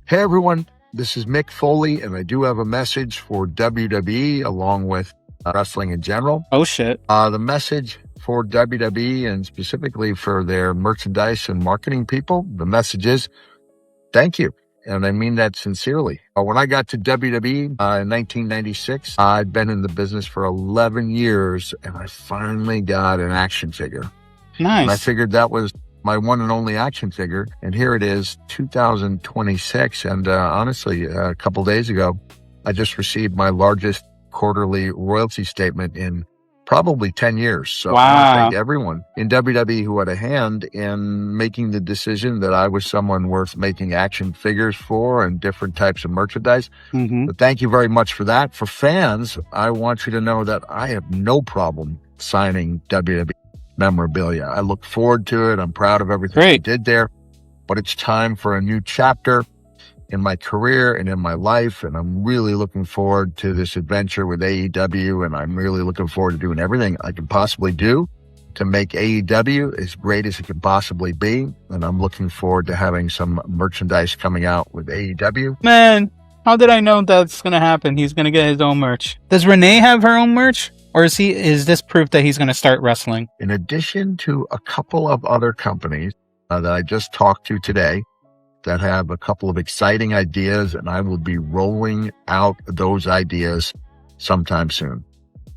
Hey everyone, this is Mick Foley, and I do have a message for WWE along with wrestling in general. Oh shit. The message for WWE and specifically for their merchandise and marketing people, the message is thank you. And I mean that sincerely. When I got to WWE in 1996, I'd been in the business for 11 years and I finally got an action figure. Nice. And I figured that was my one and only action figure. And here it is, 2026. And honestly, a couple days ago, I just received my largest quarterly royalty statement in probably 10 years. So I want to thank everyone in WWE who had a hand in making the decision that I was someone worth making action figures for and different types of merchandise. But thank you very much for that. For fans, I want you to know that I have no problem signing WWE memorabilia. I look forward to it. I'm proud of everything I did there, but it's time for a new chapter in my career and in my life. And I'm really looking forward to this adventure with AEW. And I'm really looking forward to doing everything I can possibly do to make AEW as great as it can possibly be. And I'm looking forward to having some merchandise coming out with AEW. Man, how did I know that's going to happen? He's going to get his own merch. Does Renee have her own merch? Or is this proof that he's going to start wrestling? In addition to a couple of other companies that I just talked to today that have a couple of exciting ideas, and I will be rolling out those ideas sometime soon.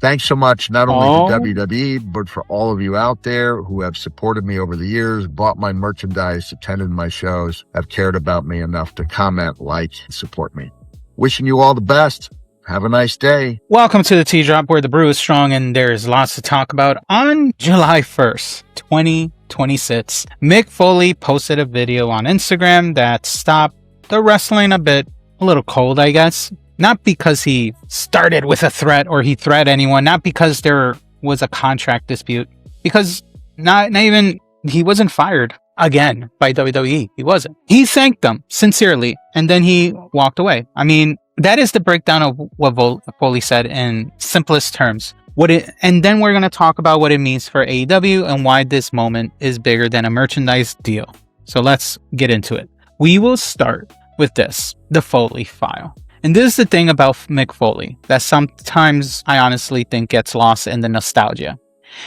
Thanks so much, not only to WWE, but for all of you out there who have supported me over the years, bought my merchandise, attended my shows, have cared about me enough to comment, like, and support me. Wishing you all the best. Have a nice day. Welcome to the Tea Drop, where the brew is strong and there's lots to talk about. On July 1st, 2026, Mick Foley posted a video on Instagram that stopped the wrestling a little cold, I guess. Not because he started with a threat or he threatened anyone, not because there was a contract dispute, because not even, he wasn't fired again by WWE. He wasn't. He thanked them sincerely and then he walked away. I mean, that is the breakdown of what Foley said in simplest terms. And then we're going to talk about what it means for AEW and why this moment is bigger than a merchandise deal. So let's get into it. We will start with this, the Foley file. And this is the thing about Mick Foley that sometimes I honestly think gets lost in the nostalgia.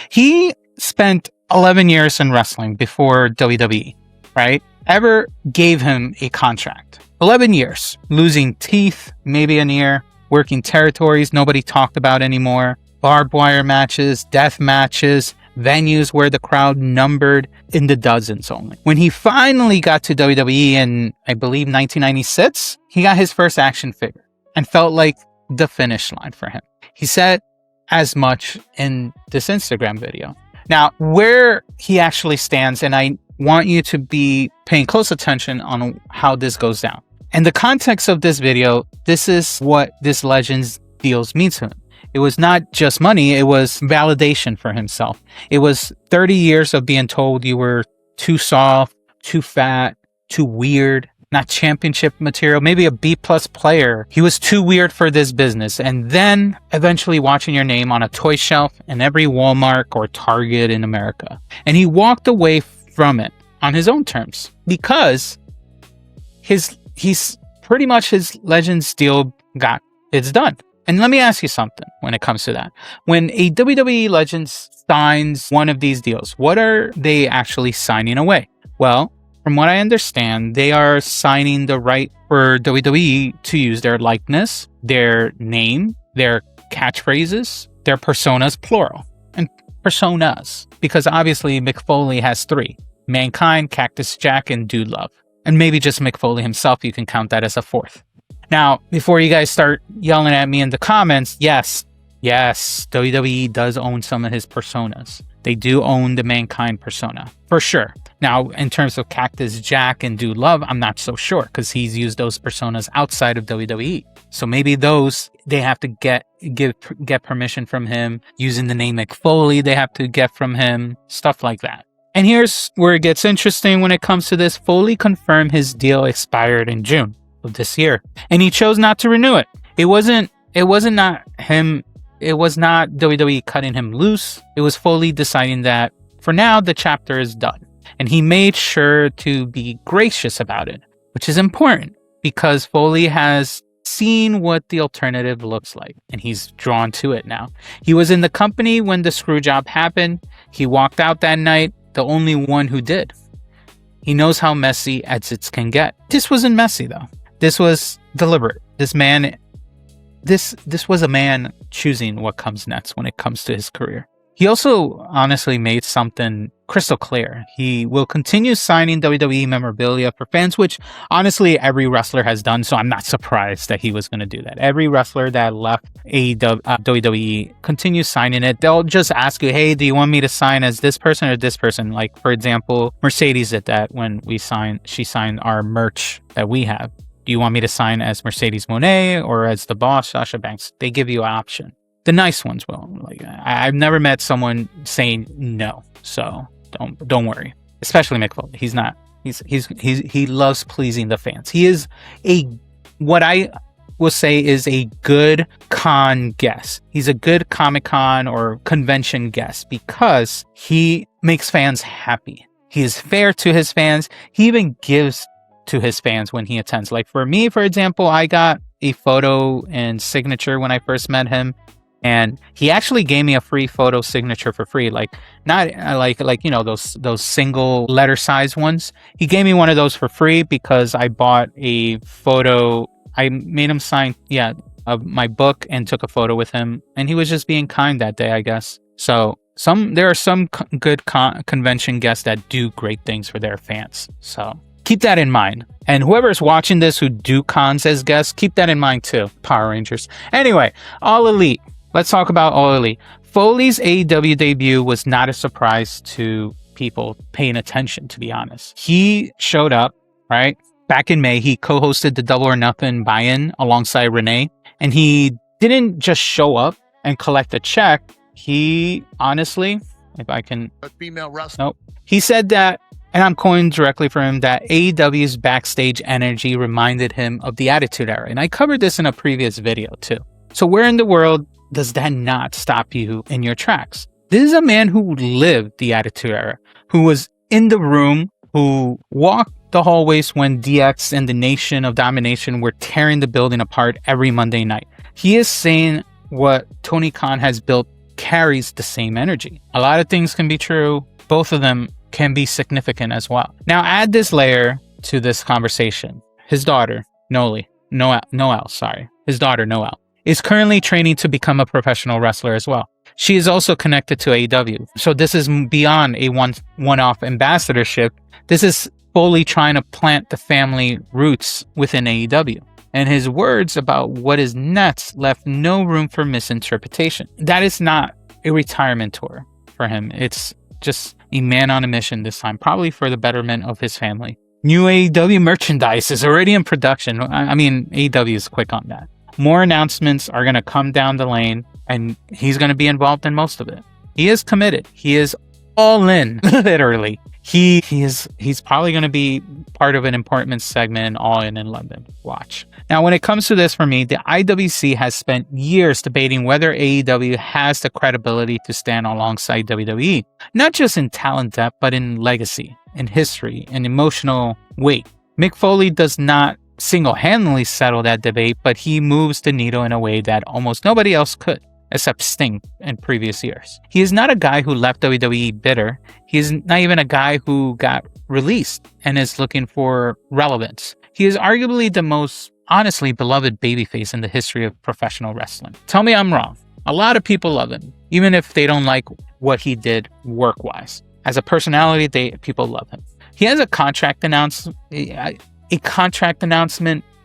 He spent 11 years in wrestling before WWE, right? Ever gave him a contract. 11 years, losing teeth, maybe an ear, working territories nobody talked about anymore, barbed wire matches, death matches, venues where the crowd numbered in the dozens only. When he finally got to WWE in, I believe, 1996, he got his first action figure and felt like the finish line for him. He said as much in this Instagram video. Now, where he actually stands, and I want you to be paying close attention on how this goes down. In the context of this video, this is what this Legends deals means to him. It was not just money, it was validation for himself. It was 30 years of being told you were too soft, too fat, too weird, not championship material, maybe a B+ player. He was too weird for this business. And then eventually watching your name on a toy shelf in every Walmart or Target in America. And he walked away from it on his own terms because he's pretty much his Legends deal it's done. And let me ask you something when it comes to that. When a WWE Legends signs one of these deals, what are they actually signing away? Well, from what I understand, they are signing the right for WWE to use their likeness, their name, their catchphrases, their personas, plural, and personas. Because obviously Mick Foley has 3. Mankind, Cactus Jack, and Dude Love. And maybe just Mick Foley himself, you can count that as a 4th. Now, before you guys start yelling at me in the comments, yes, WWE does own some of his personas. They do own the Mankind persona, for sure. Now, in terms of Cactus Jack and Dude Love, I'm not so sure, because he's used those personas outside of WWE. So maybe those, they have to get permission from him. Using the name Mick Foley, they have to get from him, stuff like that. And here's where it gets interesting when it comes to this. Foley confirmed his deal expired in June of this year, and he chose not to renew it. It wasn't not him. It was not WWE cutting him loose. It was Foley deciding that for now the chapter is done, and he made sure to be gracious about it, which is important. because Foley has seen what the alternative looks like, and he's drawn to it now. He was in the company when the screw job happened. He walked out that night, the only one who did. He knows how messy exits can get. This wasn't messy, though. This was deliberate. This was a man choosing what comes next when it comes to his career. He also honestly made something crystal clear. He will continue signing WWE memorabilia for fans, which honestly every wrestler has done, so I'm not surprised that he was going to do that. Every wrestler that left WWE continues signing it. They'll just ask you, hey, do you want me to sign as this person or this person? Like, for example, Mercedes did that when she signed our merch that we have. Do you want me to sign as Mercedes Moné or as the boss, Sasha Banks? They give you an option. The nice ones will. Like, I've never met someone saying no, so don't worry. Especially Mick Foley. He's not. He loves pleasing the fans. He is what I will say is a good con guest. He's a good Comic-Con or convention guest because he makes fans happy. He is fair to his fans. He even gives to his fans when he attends. Like for me, for example, I got a photo and signature when I first met him. And he actually gave me a free photo signature for free, like not like you know those single letter size ones. He gave me one of those for free because I bought a photo. I made him sign of my book and took a photo with him, and he was just being kind that day, I guess. So there are some good convention guests that do great things for their fans. So keep that in mind. And whoever's watching this who do cons as guests, keep that in mind too. Power Rangers. Anyway, All Elite. Let's talk about All Elite. Foley's AEW debut was not a surprise to people paying attention, to be honest. He showed up, right? Back in May, he co-hosted the Double or Nothing buy-in alongside Renee. And he didn't just show up and collect a check. He honestly, if I can... A female wrestler. Nope. He said that, and I'm quoting directly from him, that AEW's backstage energy reminded him of the Attitude Era. And I covered this in a previous video too. So where in the world does that not stop you in your tracks? This is a man who lived the Attitude Era, who was in the room, who walked the hallways when DX and the Nation of Domination were tearing the building apart every Monday night. He is saying what Tony Khan has built carries the same energy. A lot of things can be true. Both of them can be significant as well. Now add this layer to this conversation. His daughter, Noelle, his daughter, Noelle, is currently training to become a professional wrestler as well. She is also connected to AEW. So this is beyond a one-off ambassadorship. This is Foley trying to plant the family roots within AEW. And his words about what is next left no room for misinterpretation. That is not a retirement tour for him. It's just a man on a mission this time, probably for the betterment of his family. New AEW merchandise is already in production. I mean, AEW is quick on that. More announcements are going to come down the lane, and he's going to be involved in most of it. He is committed. He is all in, literally. He's probably going to be part of an appointment segment in All In London. Watch. Now, when it comes to this for me, the IWC has spent years debating whether AEW has the credibility to stand alongside WWE, not just in talent depth, but in legacy, in history, and emotional weight. Mick Foley does not single-handedly settle that debate, but he moves the needle in a way that almost nobody else could, except Sting in previous years. He is not a guy who left WWE bitter. He is not even a guy who got released and is looking for relevance. He is arguably the most honestly beloved babyface in the history of professional wrestling. Tell me I'm wrong. A lot of people love him, even if they don't like what he did work-wise. As a personality, people love him. He has a contract announcement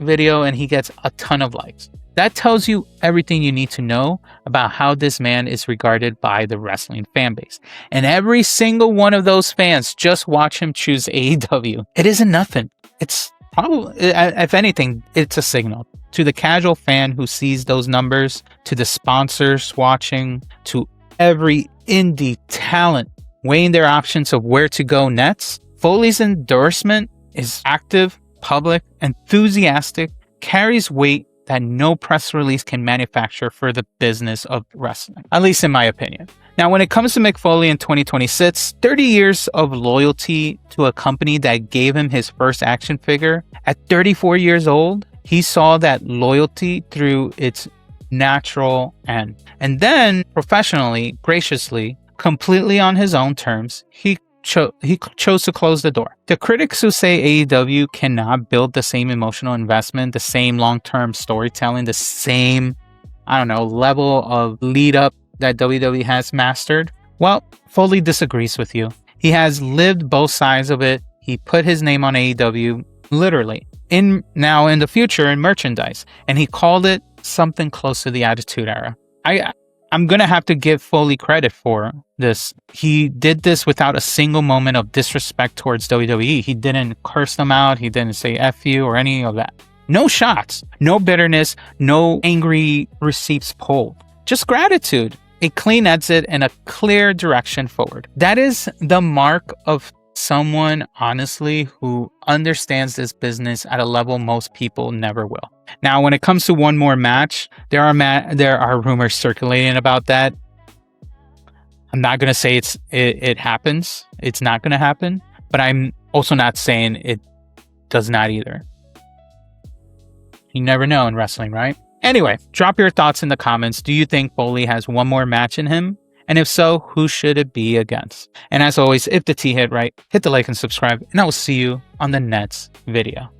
video, and he gets a ton of likes. That tells you everything you need to know about how this man is regarded by the wrestling fan base. And every single one of those fans just watch him choose AEW. It isn't nothing. It's probably, if anything, it's a signal to the casual fan who sees those numbers, to the sponsors watching, to every indie talent weighing their options of where to go next. Foley's endorsement is active, public, enthusiastic, carries weight that no press release can manufacture for the business of wrestling, at least in my opinion. Now, when it comes to Mick Foley in 2026, 30 years of loyalty to a company that gave him his first action figure. At 34 years old, he saw that loyalty through its natural end. And then, professionally, graciously, completely on his own terms, he chose to close the door. The critics who say AEW cannot build the same emotional investment, the same long-term storytelling, the same, level of lead-up that WWE has mastered, well, Foley disagrees with you. He has lived both sides of it. He put his name on AEW, literally, in the future in merchandise, and he called it something close to the Attitude Era. I'm going to have to give Foley credit for this. He did this without a single moment of disrespect towards WWE. He didn't curse them out. He didn't say F you or any of that. No shots, no bitterness, no angry receipts pulled. Just gratitude, a clean exit, and a clear direction forward. That is the mark of someone, honestly, who understands this business at a level most people never will. Now, when it comes to one more match, there are rumors circulating about that. I'm not going to say it happens. It's not going to happen. But I'm also not saying it does not either. You never know in wrestling, right? Anyway, drop your thoughts in the comments. Do you think Foley has one more match in him? And if so, who should it be against? And as always, if the tea hit right, hit the like and subscribe, and I will see you on the next video.